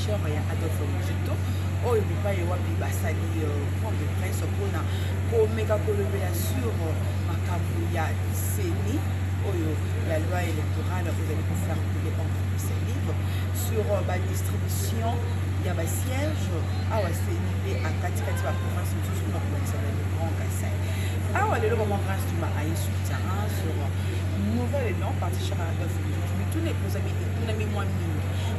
cher ya Adolphe Muzito oyo bipai wapi basali point de presse mpona komeka kolobela sur makambo ya CENI oyo la loi électorale ozali kofaire couler entre ces livres sur distribution ya basiège awa CENI mpe akatikati baprovince mosusu na kobakisa le Grand Kassai awa lelo vraiment grâce tuma aye sur terrain sur nouvelle nom parti cher Adolphe Muzito mituna ekozami etunami mwa mingi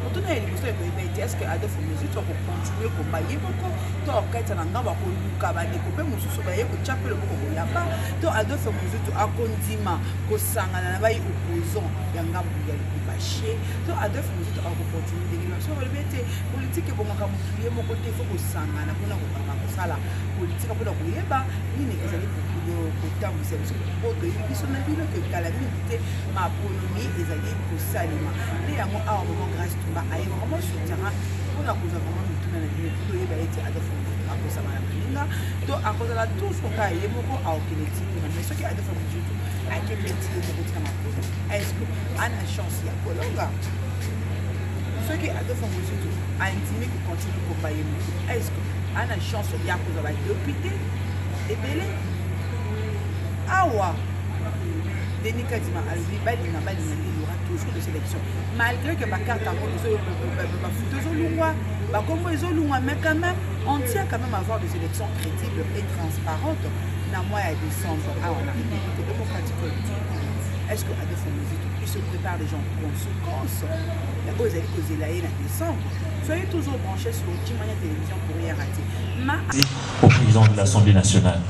motuna ya liboso ekoyeba ete est ce que Adolphe Muzito akokontinue komba ye moko to akaita na ngambo akoluka bandeko mpe mosusu baye kotya mpe loboko koyamba to Adolphe Muzito akondima kosangana na bai opposant ya ngambo ya lubashe to Adolphe Muzito akokontinue ndenge biso balobi ete politike ebongaka motu ye moko te fo kosangana mpona kokanga kosala politike mpona koyeba nini ezali kotambwisa biso po toyebi biso na bino ke kala mingi te maponomi ezali kosalema nde yango awa moment grâce tumba aye vraiment sur terrain mpona kozwa vraiment mituna na bino toyeba ete Adolphe Muzito akosama na baninga to akozala toujours kaka ye moko aokende tikuna mais soki Adolphe Muzito akende ti ye moko tina mapono est ce que ana chance ya kolonga soki Adolphe Muzito aintimi kocontinue komba ye moko est ce que ana chance ya kozwa badepute ebele awa Denis Kadima alobi balinga il y aura toujours des élections malgré que bakarte yango bafoute ezolungwa bakombo ezolungwa mais quand même on tient quand même à avoir des élections crédibles et transparentes na mois ya décembre awa na République démocratique est-ce que Adolphe Muzito il se prépare déjà en conséquence oyo ezali kozela ye na décembre soyez toujours branchés sur Timania Télévision pour rien rater au président de l'Assemblée nationale.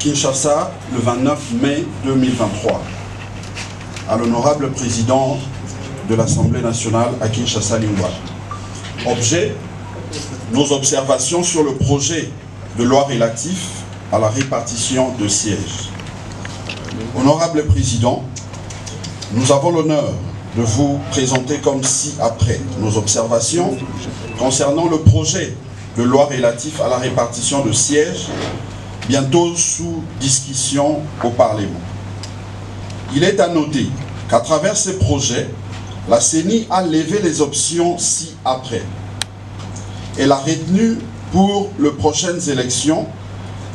Kinshasa, le 29 mai 2023, à l'honorable président de l'Assemblée nationale à Kinshasa Lingwa. Objet, nos observations sur le projet de loi relatif à la répartition de sièges. Honorable président, nous avons l'honneur de vous présenter comme ci-après nos observations concernant le projet de loi relatif à la répartition de sièges bientôt sous discussion au Parlement. Il est à noter qu'à travers ces projets, la CENI a levé les options ci-après. Elle a retenu pour les prochaines élections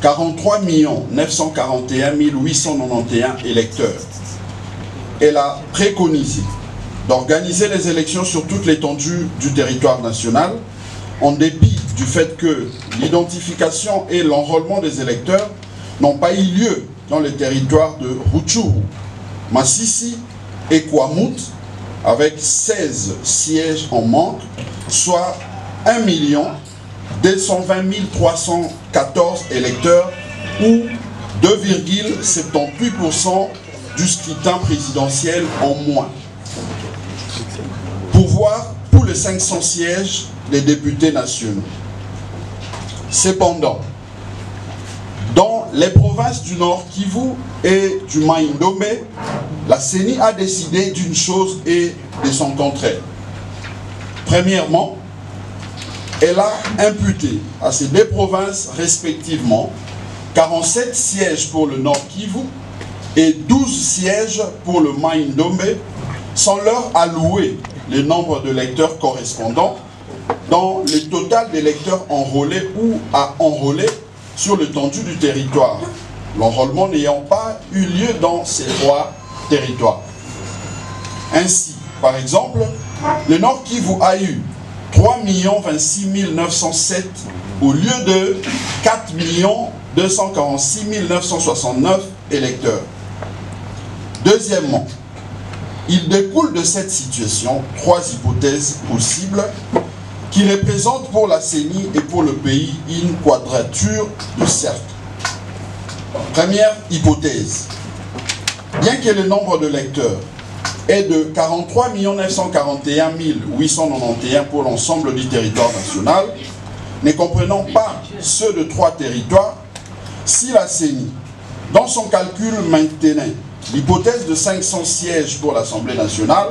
43 941 891 électeurs. Elle a préconisé d'organiser les élections sur toute l'étendue du territoire national en dépit du fait que l'identification et l'enrôlement des électeurs n'ont pas eu lieu dans le territoire de Rutshuru, Masisi et Kwamut, avec 16 sièges en manque, soit 1 220 314 électeurs ou 2,78% du scrutin présidentiel en moins. Pouvoir pour les 500 sièges des députés nationaux. Cependant, dans les provinces du Nord Kivu et du Mai-Ndombe, la CENI a décidé d'une chose et de son contraire. Premièrement, elle a imputé à ces deux provinces respectivement 47 sièges pour le Nord Kivu et 12 sièges pour le Mai-Ndombe sans leur allouer le nombre de lecteurs correspondants dans le total des lecteurs enrôlés ou à enrôler sur l'étendue du territoire, l'enrôlement n'ayant pas eu lieu dans ces trois territoires. Ainsi, par exemple, le Nord Kivu a eu 3 26 907 au lieu de 4 246 969 électeurs. Deuxièmement, il découle de cette situation 3 hypothèses possibles qui représentent pour la CENI et pour le pays une quadrature de cercle. Première hypothèse, bien que le nombre de lecteurs est de 43 941 891 pour l'ensemble du territoire national, ne comprenant pas ceux de 3 territoires, si la CENI, dans son calcul maintenait l'hypothèse de 500 sièges pour l'Assemblée nationale,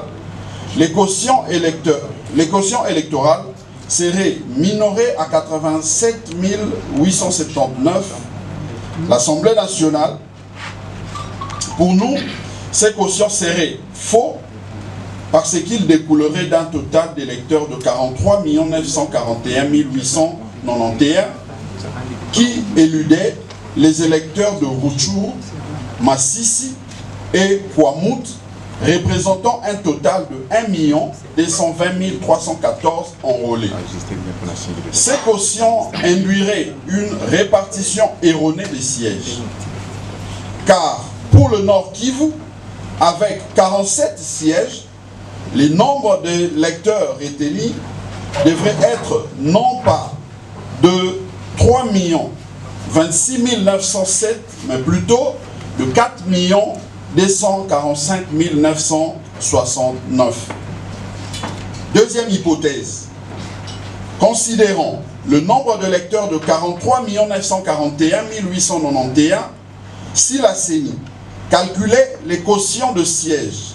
les quotients électoraux seraient minorés à 87 879, l'Assemblée nationale Pour nous, ces quotients seraient faux parce qu'ils découleraient d'un total d'électeurs de 43 941 891 qui éludaient les électeurs de Rutshuru, Masisi et Kwamut, représentant un total de 1 220 314 enrôlés. Ces quotients induiraient une répartition erronée des sièges. Car pour le Nord Kivu, avec 47 sièges, les nombres d'électeurs retenus devraient être non pas de 3 26 907, mais plutôt de 4 245 969. Deuxième hypothèse. Considérons le nombre d'électeurs de 43 941 891, si la CENI calculait les quotients de sièges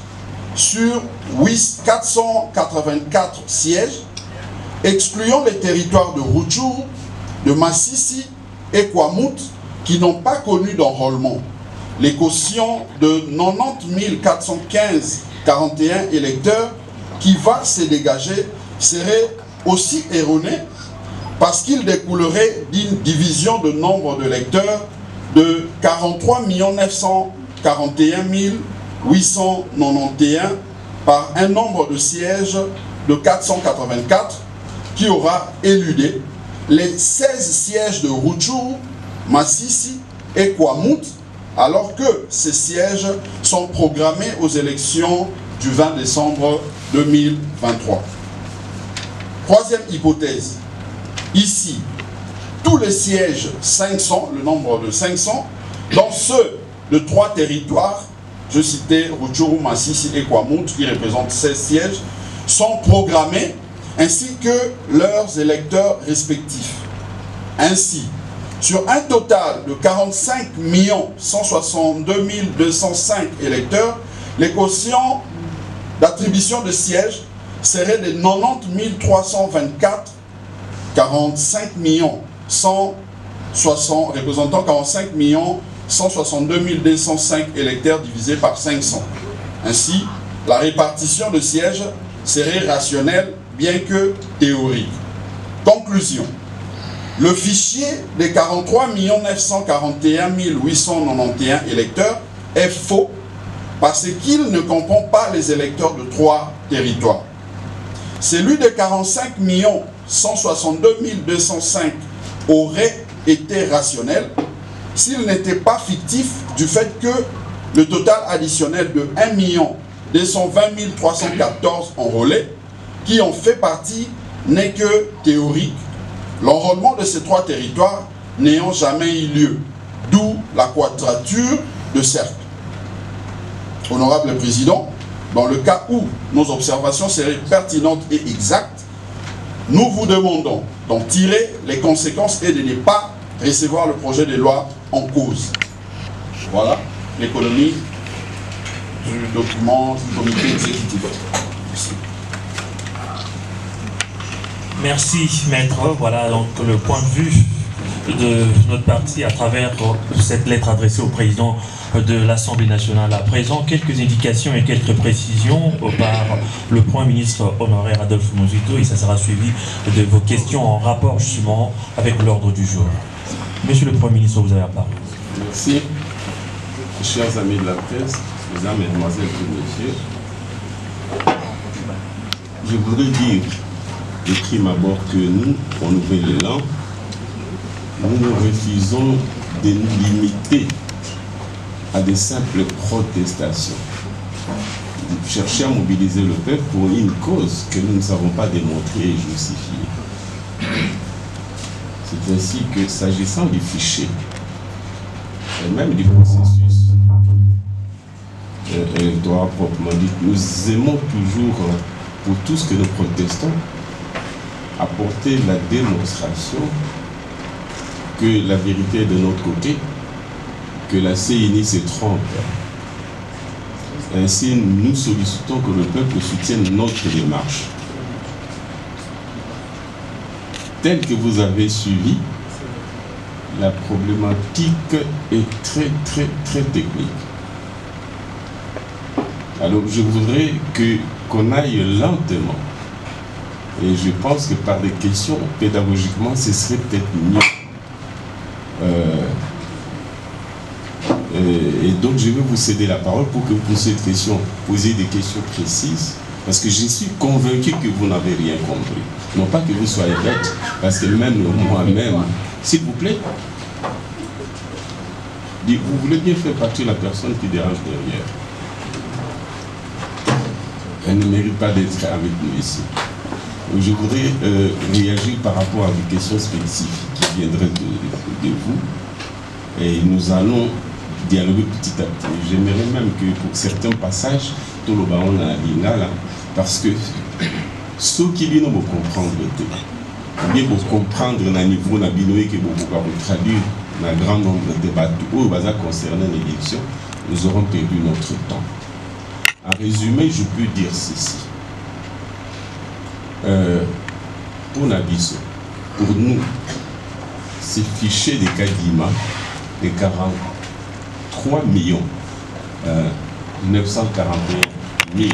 sur 484 sièges, excluant les territoires de Rutshuru, de Masisi et Kwamut qui n'ont pas connu d'enrôlement, les quotients de 90 415,41 électeurs qui va se dégager seraient aussi erronés parce qu'ils découleraient d'une division de nombre d'électeurs de 43 941 891 par un nombre de sièges de 484 qui aura éludé les 16 sièges de Rutshuru, Masisi et Kwamut, alors que ces sièges sont programmés aux élections du 20 décembre 2023. Troisième hypothèse. Ici, tous les sièges 500, le nombre de 500, dans ceux de 3 territoires, je citais Rutshuru, Masisi et Kwamut, qui représentent 16 sièges, sont programmés ainsi que leurs électeurs respectifs. Ainsi, sur un total de 45 162 205 électeurs, les quotients d'attribution de sièges seraient de 90 324, 45 160, représentant 45 162 205 électeurs divisés par 500. Ainsi, la répartition de sièges serait rationnelle, bien que théorique. Conclusion. Le fichier des 43 941 891 électeurs est faux parce qu'il ne comprend pas les électeurs de 3 territoires. Celui de 45 162 205 aurait été rationnel s'il n'était pas fictif du fait que le total additionnel de 1 220 314 enrôlés qui en fait partie n'est que théorique, l'enrôlement de ces 3 territoires n'ayant jamais eu lieu, d'où la quadrature de cercle. Honorable Président, dans le cas où nos observations seraient pertinentes et exactes, nous vous demandons d'en tirer les conséquences et de ne pas recevoir le projet de loi en cause. Voilà l'économie du document du comité exécutif. Merci. Merci, maître. Voilà donc le point de vue de notre parti à travers cette lettre adressée au président de l'Assemblée nationale. À présent, quelques indications et quelques précisions par le Premier ministre honoraire Adolphe Muzito, et ça sera suivi de vos questions en rapport justement avec l'ordre du jour. Monsieur le Premier ministre, vous avez la parole. Merci. Chers amis de la presse, mesdames, mesdemoiselles et messieurs, je voudrais dire de prime abord que nous, au Nouvel Élan, nous refusons de nous limiter à des simples protestations. Chercher à mobiliser le peuple pour une cause que nous ne savons pas démontrer et justifier. C'est ainsi que, s'agissant du fichier, et même du processus électoral proprement dit, nous aimons toujours, pour tout ce que nous protestons, apporter la démonstration que la vérité est de notre côté, que la CENI se trompe. Ainsi, nous sollicitons que le peuple soutienne notre démarche. Tel que vous avez suivi, la problématique est très technique. Alors je voudrais qu'on aille lentement. Et je pense que par des questions, pédagogiquement, ce serait peut-être mieux. Et donc je vais vous céder la parole pour que vous posez des questions précises. Parce que je suis convaincu que vous n'avez rien compris. Non pas que vous soyez bête, parce que même moi-même, s'il vous plaît, vous voulez bien faire partie de la personne qui dérange derrière. Elle ne mérite pas d'être avec nous ici. Je voudrais réagir par rapport à des questions spécifiques qui viendraient de vous. Et nous allons dialoguer petit à petit. J'aimerais même que pour certains passages, tout le baron a là, parce que ceux qui viennent me comprendre, bien pour comprendre le niveau de binoé que vous pouvez traduire dans un grand nombre de débats où concernant l'élection, nous aurons perdu notre temps. En résumé, je peux dire ceci. Pour Nabiso, pour nous, ces fichiers de Kadima, de 43 millions 941 000,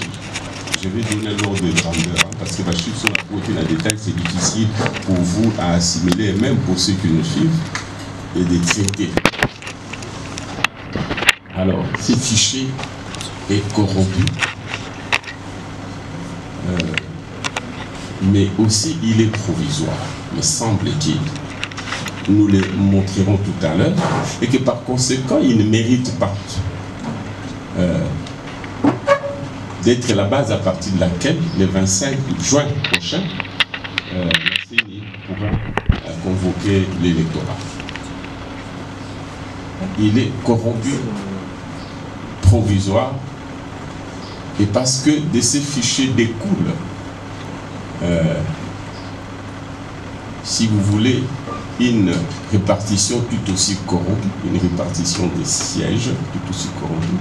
je vais donner l'ordre de grandeur, parce que je suis sur la côté d'un détail, c'est difficile pour vous à assimiler, même pour ceux qui nous suivent, et de traiter. Alors, ces fichiers est corrompu, mais aussi il est provisoire, me semble-t-il. Nous le montrerons tout à l'heure, et que par conséquent, il ne mérite pas d'être la base à partir de laquelle, le 25 juin prochain, la CENI pourra convoquer l'électorat. Il est corrompu, provisoire, et parce que de ces fichiers découle, si vous voulez, une répartition tout aussi corrompue, une répartition des sièges tout aussi corrompue,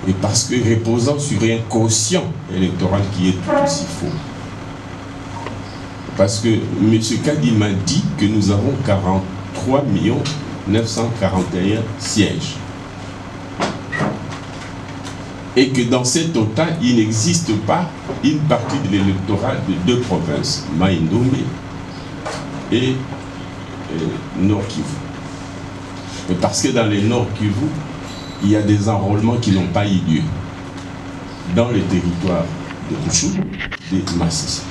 et parce que reposant sur un quotient électoral qui est tout aussi faux. Parce que M. Kadima dit que nous avons 43 941 sièges. Et que dans ce total, il n'existe pas une partie de l'électorat de deux provinces, Mai-Ndombe et Nord Kivu. Et parce que dans les Nord Kivu, il y a des enrôlements qui n'ont pas eu lieu. Dans les territoires de Kouchou, de Massissa.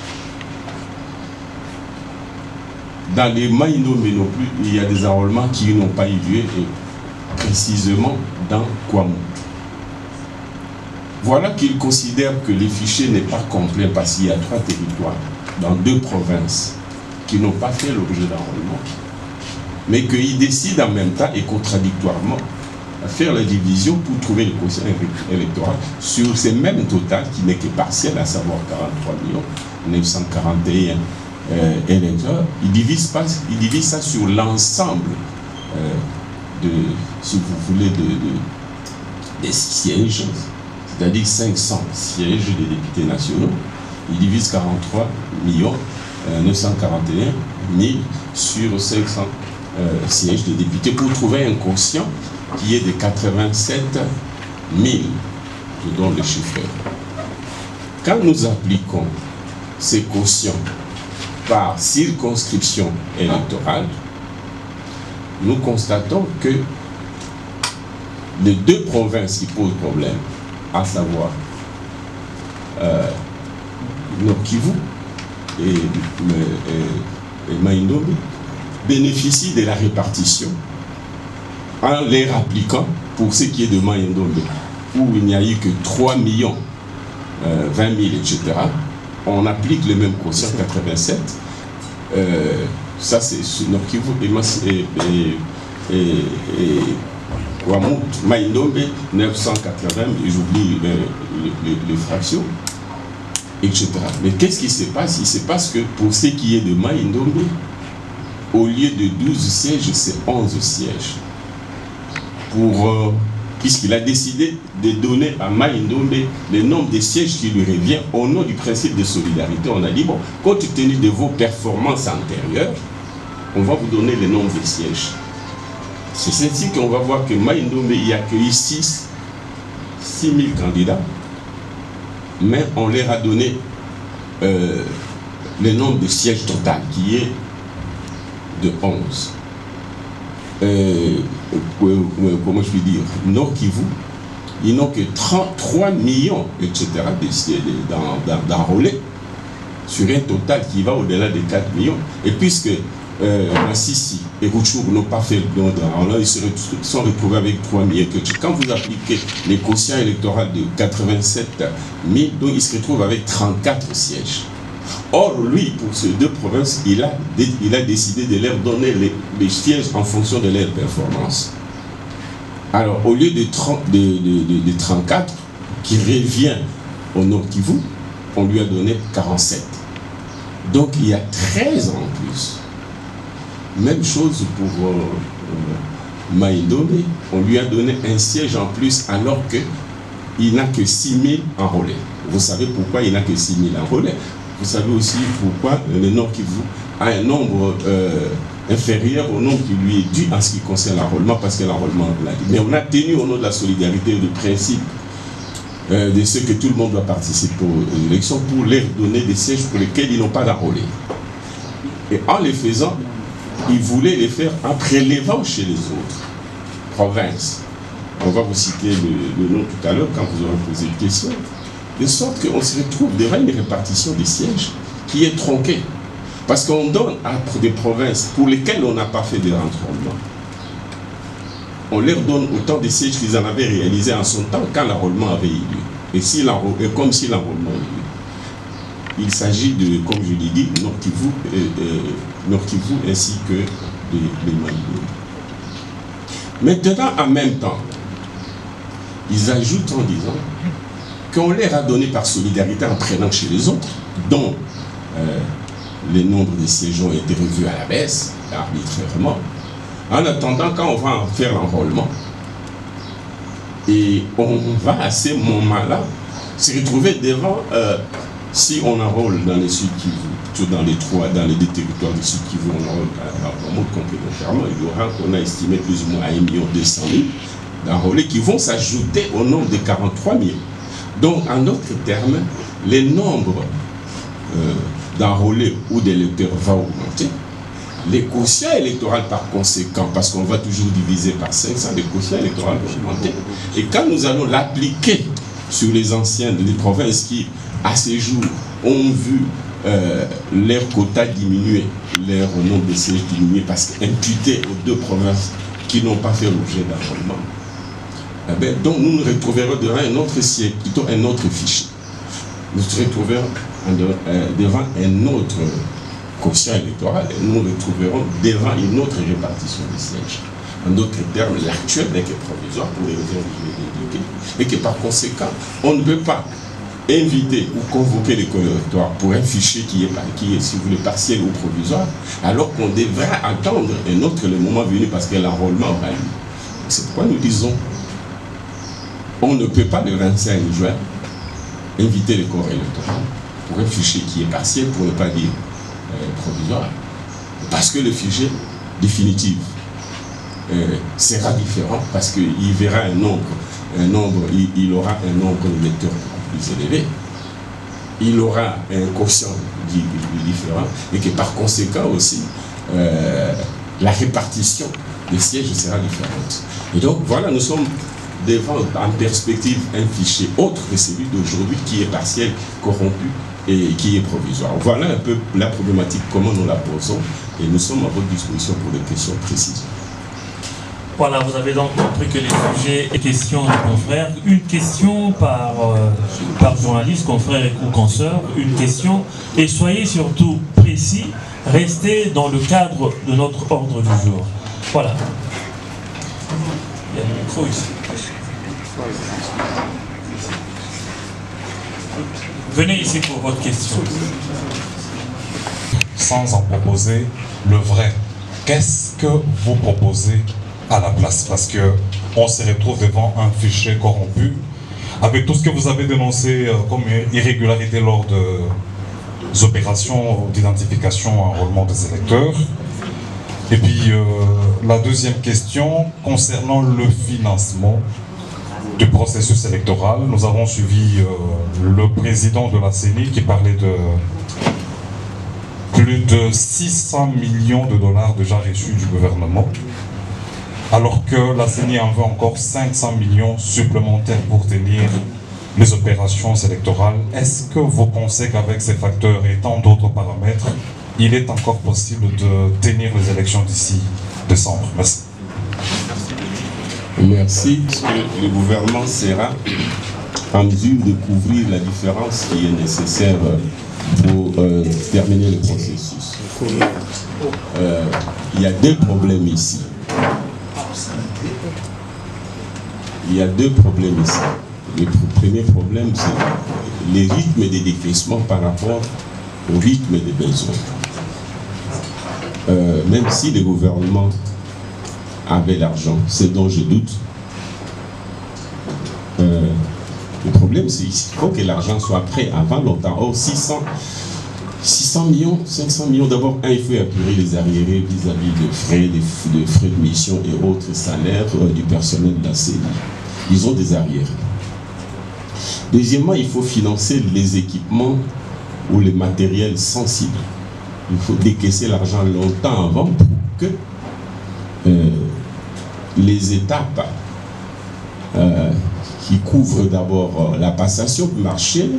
Dans les Mai-Ndombe non plus, il y a des enrôlements qui n'ont pas eu lieu, et précisément dans Kouamou. Voilà qu'il considère que le fichier n'est pas complet parce qu'il y a 3 territoires dans 2 provinces qui n'ont pas fait l'objet d'enrôlement, mais qu'il décide en même temps et contradictoirement à faire la division pour trouver le quotient électoral sur ces mêmes totals qui n'est que partiel, à savoir 43 941 électeurs. Il divise ça sur l'ensemble si vous voulez, des sièges, c'est-à-dire 500 sièges des députés nationaux. Il divise 43 941 000 sur 500 sièges de députés pour trouver un quotient qui est de 87 000. Je donne le chiffre. Quand nous appliquons ces quotients par circonscription électorale, nous constatons que les 2 provinces qui posent problème, à savoir Nord Kivu et Mai-Ndombe, bénéficient de la répartition en les appliquant pour ce qui est de Mai-Ndombe, où il n'y a eu que 3 millions 20 000, etc. On applique le même quotient 87. Ça, c'est sur Nord Kivu et Kouamou, Mai-Ndombe, 980, et j'oublie les fractions, etc. Mais qu'est-ce qui se passe? Il se passe que pour ce qui est de Mai-Ndombe, au lieu de 12 sièges, c'est 11 sièges. Puisqu'il a décidé de donner à Mai-Ndombe le nombre de sièges qui lui revient au nom du principe de solidarité. On a dit, bon, compte tenu de vos performances antérieures, on va vous donner le nombre de sièges. C'est ainsi qu'on va voir que Mai-Ndombe y a accueilli 6 000 candidats mais on leur a donné le nombre de sièges total qui est de 11. Comment je puis dire, Nord Kivu, ils n'ont que 33 millions, etc., d'enrôlés sur un total qui va au-delà de 4 millions. Et puisque Massissi et Rutshuru n'ont pas fait le don d'enrôlement, ils se sont retrouvés avec 3 millions. Quand vous appliquez les quotients électoraux de 87 000, donc ils se retrouvent avec 34 sièges. Or, lui, pour ces deux provinces, il a décidé de leur donner les sièges en fonction de leur performance. Alors, au lieu de 34, qui revient au Nord Kivu, on lui a donné 47. Donc, il y a 13 en plus. Même chose pour Mai-Ndombe, on lui a donné un siège en plus alors qu'il n'a que 6 000 enrôlés. Vous savez pourquoi il n'a que 6 000 enrôlés? Vous savez aussi pourquoi le Nord Kivu a un nombre inférieur au nombre qui lui est dû en ce qui concerne l'enrôlement, parce que l'enrôlement l'a dit. Mais on a tenu au nom de la solidarité et du principe de ce que tout le monde doit participer aux élections pour leur donner des sièges pour lesquels ils n'ont pas d'enrôlés. Et en les faisant, ils voulaient les faire en prélevant chez les autres provinces. On va vous citer le nom tout à l'heure quand vous aurez posé une question. De sorte qu'on se retrouve devant une répartition des sièges qui est tronquée. Parce qu'on donne à des provinces pour lesquelles on n'a pas fait de rentrement. On leur donne autant de sièges qu'ils en avaient réalisé en son temps quand l'enrôlement avait eu lieu. Et comme si l'enrôlement avait eu lieu. Il s'agit de, comme je l'ai dit, Nord Kivu ainsi que les Mai-Ndombe. Maintenant, en même temps, ils ajoutent en disant qu'on leur a donné par solidarité en prenant chez les autres, dont les nombres de sièges ont été revus à la baisse, arbitrairement. En attendant, quand on va en faire l'enrôlement, et on va à ce moment-là se retrouver devant, si on enrôle dans les Sud Kivu, dans les deux territoires du Sud Kivu, on enrôle en mode complémentairement, il y aura, qu'on a estimé plus ou moins à 1 200 000 d'enrôlés qui vont s'ajouter au nombre de 43 millions. Donc, en d'autres termes, le nombre d'enrôlés ou d'électeurs va augmenter. Les quotients électoraux, par conséquent, parce qu'on va toujours diviser par 500, les quotients électoraux vont augmenter. Et quand nous allons l'appliquer sur les anciennes des provinces qui, à ces jours, ont vu leur quota diminuer, leur nombre de sièges diminuer, parce qu'imputé aux deux provinces qui n'ont pas fait l'objet d'enrôlement, donc nous nous retrouverons devant un autre siège, plutôt un autre fichier. Nous nous retrouverons devant un autre quotient électoral et nous nous retrouverons devant une autre répartition des sièges. En d'autres termes, l'actuel n'est que provisoire pour les raisons que je viens d'indiquer, et que par conséquent, on ne peut pas inviter ou convoquer les électeurs pour un fichier qui est, si vous voulez, partiel ou provisoire, alors qu'on devrait attendre un autre le moment venu parce que l'enrôlement aura lieu. C'est pourquoi nous disons on ne peut pas le 25 juin inviter les corps électoraux pour un fichier qui est partiel, pour ne pas dire provisoire, parce que le fichier définitif sera différent, parce qu'il verra il aura un nombre d'électeurs plus élevé, il aura un quotient différent, et que par conséquent aussi la répartition des sièges sera différente. Et donc voilà, nous sommes devant en perspective un fichier autre que celui d'aujourd'hui qui est partiel, corrompu et qui est provisoire. Voilà un peu la problématique, comment nous la posons, et nous sommes à votre disposition pour des questions précises. Voilà, vous avez donc compris que les sujets et questions des confrères, une question par journaliste, confrère ou consoeur, une question, et soyez surtout précis, restez dans le cadre de notre ordre du jour. Voilà. Il y a le micro ici. Venez ici pour votre question. Sans en proposer le vrai, qu'est-ce que vous proposez à la place? Parce qu'on se retrouve devant un fichier corrompu, avec tout ce que vous avez dénoncé comme irrégularité lors des opérations d'identification et enrôlement des électeurs. Et puis la deuxième question concernant le financement du processus électoral. Nous avons suivi le président président de la CENI qui parlait de plus de 600 millions de dollars déjà reçus du gouvernement, alors que la CENI en veut encore 500 millions supplémentaires pour tenir les opérations électorales. Est-ce que vous pensez qu'avec ces facteurs et tant d'autres paramètres, il est encore possible de tenir les élections d'ici décembre? Merci. Merci, parce que le gouvernement sera en mesure de couvrir la différence qui est nécessaire pour terminer le processus. Il y a deux problèmes ici. Il y a deux problèmes ici. Le premier problème, c'est les rythmes des décaissements par rapport au rythme des besoins. Même si le gouvernement avait l'argent, c'est dont je doute. Le problème, c'est qu'il faut que l'argent soit prêt avant longtemps. Or, 600 millions, 500 millions, d'abord, il faut apurer les arriérés vis-à-vis de frais de mission et autres salaires du personnel de la CENI. Ils ont des arriérés. Deuxièmement, il faut financer les équipements ou les matériels sensibles. Il faut décaisser l'argent longtemps avant pour que les étapes qui couvrent d'abord la passation de marché,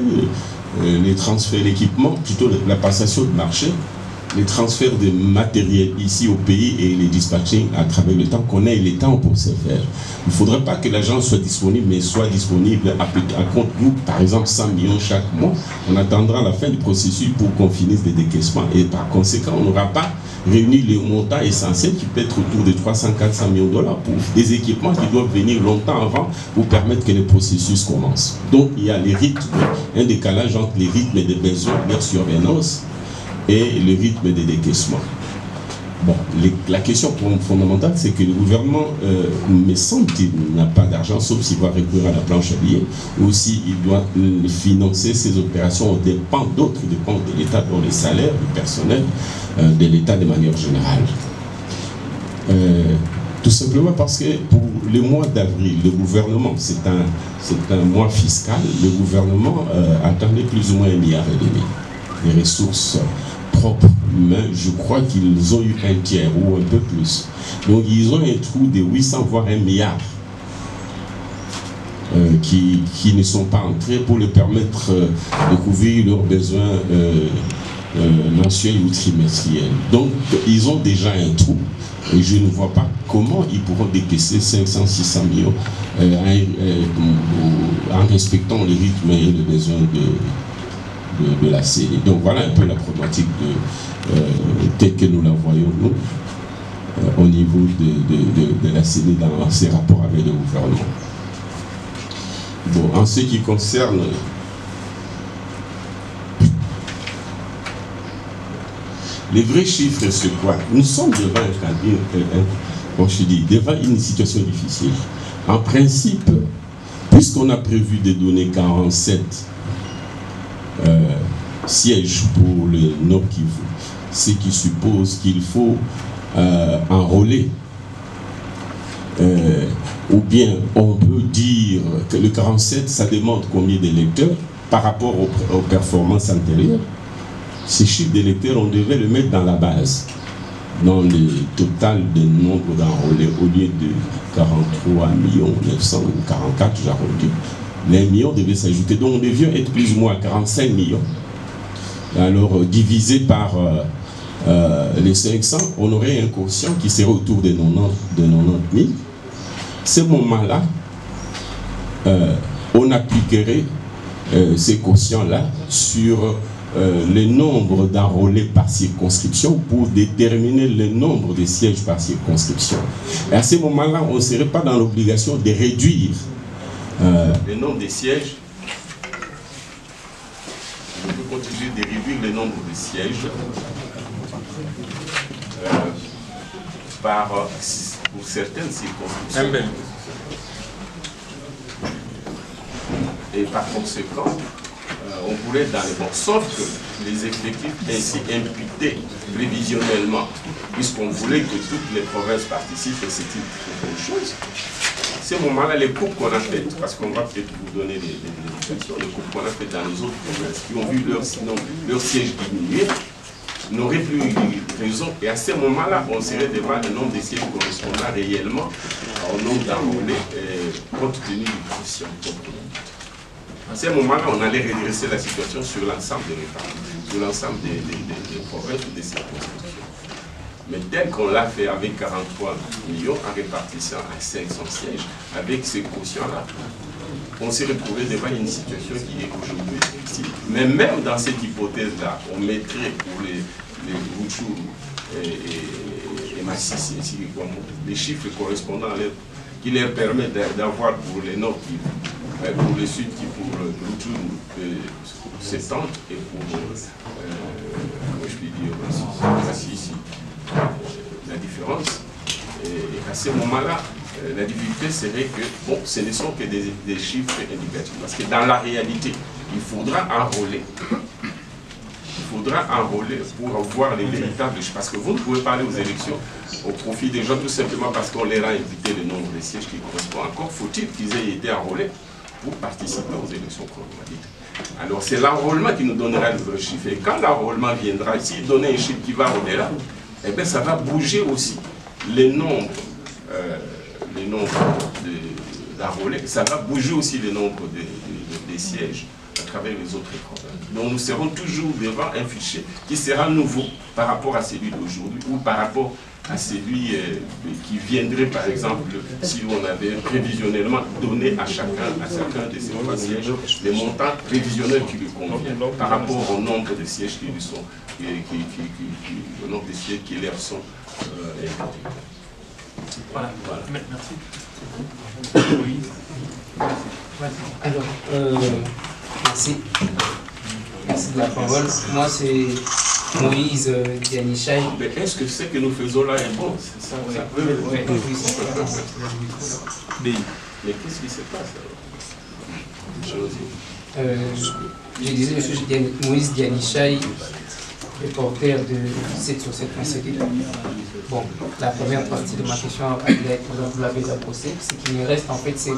les transferts d'équipement, plutôt la passation de marché, les transferts de matériel ici au pays et les dispatching à travers le temps, qu'on ait le temps pour se faire. Il ne faudrait pas que l'argent soit disponible, mais soit disponible à compte nous, par exemple 100 millions chaque mois. On attendra la fin du processus pour qu'on finisse les décaissements et par conséquent, on n'aura pas réuni les montants essentiels qui peut être autour de 300-400 millions de dollars pour des équipements qui doivent venir longtemps avant pour permettre que le processus commence. Donc il y a les rythmes, un décalage entre les rythmes des besoins, leur surveillance et le rythme des décaissements. Bon, la question fondamentale, c'est que le gouvernement, me semble qu'il n'a pas d'argent, sauf s'il va recourir à la planche à billets, ou s'il doit financer ses opérations aux dépens d'autres dépenses de l'État, dont les salaires, le personnel de l'État de manière générale. Tout simplement parce que pour le mois d'avril, le gouvernement, c'est un mois fiscal, le gouvernement attendait plus ou moins 1,5 milliard de ressources propres, mais je crois qu'ils ont eu un tiers ou un peu plus. Donc ils ont un trou de 800 voire 1 milliard qui ne sont pas entrés pour leur permettre de couvrir leurs besoins mensuels ou trimestriels. Donc ils ont déjà un trou et je ne vois pas comment ils pourront décaisser 500-600 millions en respectant le rythme et les besoins de la CENI. Donc voilà un peu la problématique telle que nous la voyons nous au niveau de la CENI dans ses rapports avec le gouvernement. Bon, en ce qui concerne les vrais chiffres, c'est quoi? Nous sommes devant devant une situation difficile. En principe, puisqu'on a prévu de donner 47 sièges pour le Nord Kivu, ce qui suppose qu'il faut enrôler, ou bien on peut dire que le 47, ça demande combien d'électeurs par rapport aux performances antérieures. Ces chiffres d'électeurs, on devait le mettre dans la base, dans le total de nombre d'enrôlés, au lieu de 43 900 ou 44, j'arrondis. Les millions devaient s'ajouter, donc on devait être plus ou moins à 45 millions. Alors, divisé par les 500, on aurait un quotient qui serait autour de 90 000. Ce moment-là, on appliquerait ces quotients-là sur le nombre d'enrôlés par circonscription pour déterminer le nombre de sièges par circonscription. Et à ce moment-là, on ne serait pas dans l'obligation de réduire le nombre de sièges. On peut continuer de réduire le nombre de sièges pour certaines circonscriptions. Et par conséquent, on pourrait être dans les bons, sauf que les effectifs ainsi imputés prévisionnellement, puisqu'on voulait que toutes les provinces participent, et c'est une très bonne chose. ce moment-là, les coupes qu'on a faites, parce qu'on va peut-être vous donner des indications, les coupes qu'on a faites dans les autres provinces qui ont vu leur siège diminuer, n'auraient plus raison. Et à ce moment-là, on serait devant un nombre de sièges correspondant réellement au nombre d'enrôlés compte tenu du coefficient. À ce moment-là, on allait redresser la situation sur l'ensemble des répartis, sur l'ensemble des provinces ou des circonscriptions. Mais tel qu'on l'a fait avec 43 millions en répartissant à 500 sièges, avec ces quotients-là, on s'est retrouvé devant une situation qui est aujourd'hui difficile. Mais même dans cette hypothèse-là, on mettrait pour les Rutshuru et Masisi, les chiffres correspondants qui leur permettent d'avoir pour les Nord, pour les Sud, qui pour le Rutshuru 70 et pour, comment je puis dire, Masisi, la différence. Et à ce moment-là, la difficulté serait que, bon, ce ne sont que des chiffres indicatifs. Parce que dans la réalité, il faudra enrôler. Il faudra enrôler pour voir les véritables chiffres. Parce que vous ne pouvez pas aller aux élections au profit des gens tout simplement parce qu'on leur a invité le nombre de sièges qui correspond. Encore faut-il qu'ils aient été enrôlés pour participer aux élections chronomatiques. Alors c'est l'enrôlement qui nous donnera le vrai chiffre. Et quand l'enrôlement viendra, s'il donnait un chiffre qui va au-delà, eh bien ça va bouger aussi les nombres d'enrôlés, ça va bouger aussi le nombre des sièges à travers les autres provinces. Donc nous serons toujours devant un fichier qui sera nouveau par rapport à celui d'aujourd'hui ou par rapport à celui qui viendrait, par exemple, si on avait prévisionnellement donné à chacun de ces trois sièges les montants prévisionnels qui lui conviennent par rapport au nombre de sièges qui lui sont, au nombre de sièges qui leur sont invités. Voilà. Merci. Oui. Alors, merci. Merci de la parole. Moi, c'est Moïse Dianichai. Mais est-ce que ce que nous faisons là est bon? C'est ça, ça peut... Oui, Mais qu'est-ce qui se passe alors? Je disais, M. Moïse Dianichai, reporter de 7 sur 7.7. Bon, la première partie de ma question, vous l'avez déjà posée. Ce qui me reste, en fait, c'est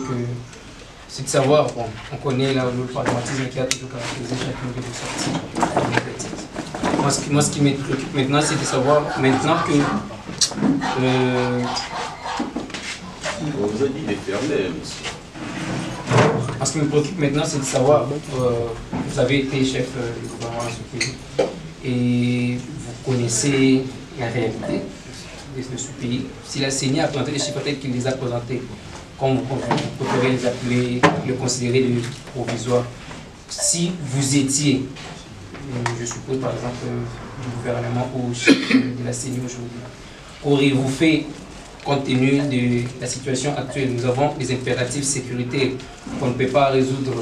de savoir, bon, on connaît le pragmatisme qui a toujours caractérisé chacune des deux sorties. Moi, ce qui me préoccupe maintenant, c'est de savoir, maintenant que... On vous a dit de fermer, monsieur. Ce qui me préoccupe maintenant, c'est de savoir, vous avez été chef du gouvernement dans ce pays, et vous connaissez la réalité de ce pays. Si la CENI a présenté des chiffres peut-être qu'il les a présentés, comme vous préférez les appeler, les considérer de provisoires, si vous étiez, je suppose par exemple, du gouvernement ou de la CENI aujourd'hui, qu'auriez-vous fait compte tenu de la situation actuelle? Nous avons des impératifs sécuritaires qu'on ne peut pas résoudre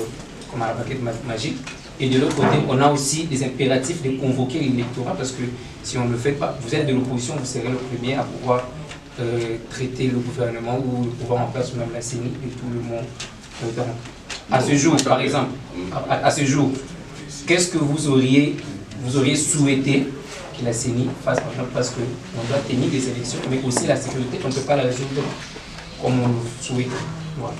comme à la baguette magique. Et de l'autre côté, on a aussi des impératifs de convoquer l'électorat parce que si on ne le fait pas, vous êtes de l'opposition, vous serez le premier à pouvoir traiter le gouvernement ou le pouvoir en place, ou même la CENI et tout le monde. À ce jour, par exemple, à ce jour, qu'est-ce que vous auriez souhaité que la CENI fasse, par exemple, parce qu'on doit tenir des élections, mais aussi la sécurité, on ne peut pas la résoudre comme on le souhaite. Voilà.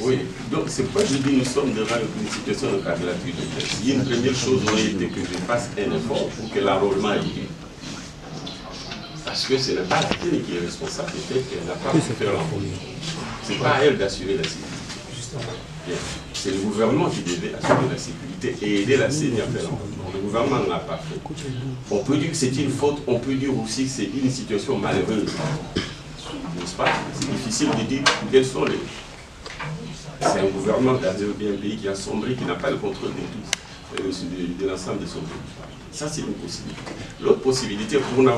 Oui, donc c'est pourquoi je dis nous sommes devant une situation de quadrature de tête. Si une première chose aurait été que je fasse un effort pour que l'enrôlement ait lieu. Parce que ce n'est pas la CENI qui est responsable du fait qu'elle n'a pas pu faire l'enrôlement. Ce n'est pas à elle d'assurer la sécurité. C'est le gouvernement qui devait assurer la sécurité et aider la CENI à faire l'enrôlement. Le gouvernement ne l'a pas fait. On peut dire que c'est une faute, on peut dire aussi que c'est une situation malheureuse. N'est-ce pas? C'est difficile de dire quels sont les... C'est un gouvernement dans un pays qui a sombré, qui n'a pas le contrôle de l'ensemble de son pays. Ça, c'est une possibilité. L'autre possibilité, pour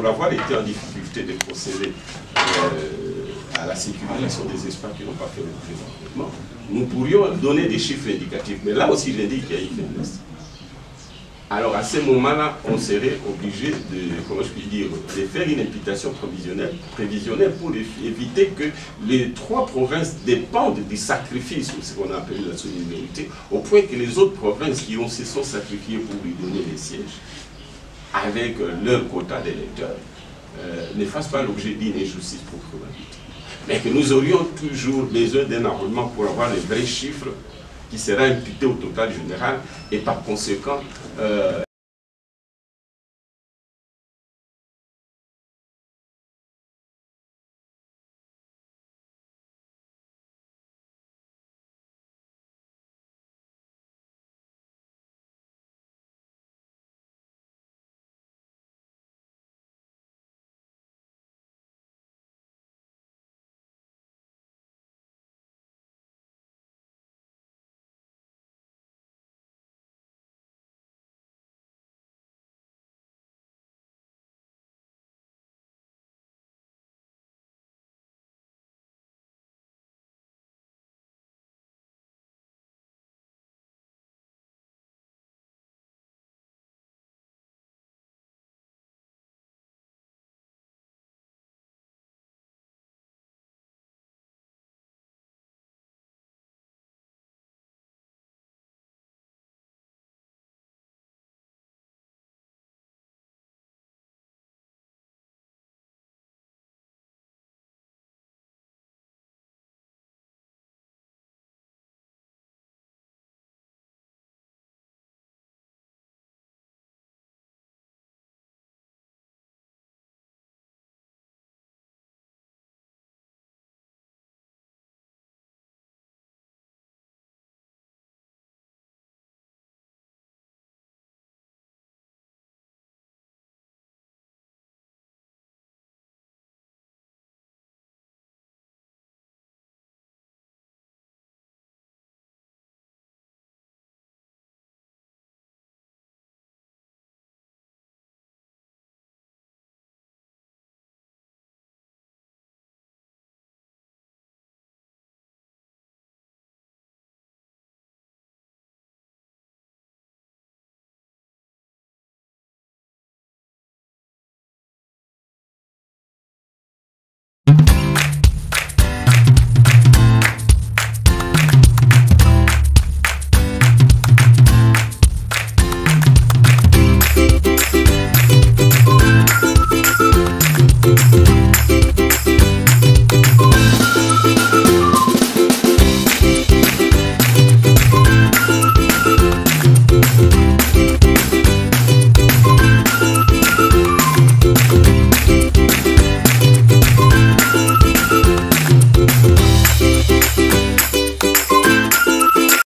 avoir été en difficulté de procéder à la sécurisation des espaces qui n'ont pas fait le gouvernement, nous pourrions donner des chiffres indicatifs. Mais là aussi, j'ai dit qu'il y a une faiblesse. Alors, à ce moment-là, on serait obligé de faire une imputation prévisionnelle pour éviter que les trois provinces dépendent du sacrifice, ou ce qu'on appelle la solidarité, au point que les autres provinces qui se sont sacrifiées pour lui donner des sièges, avec leur quota d'électeurs, ne fassent pas l'objet d'une injustice proprement dite. mais que nous aurions toujours besoin d'un enrôlement pour avoir les vrais chiffres qui sera imputé au total général et par conséquent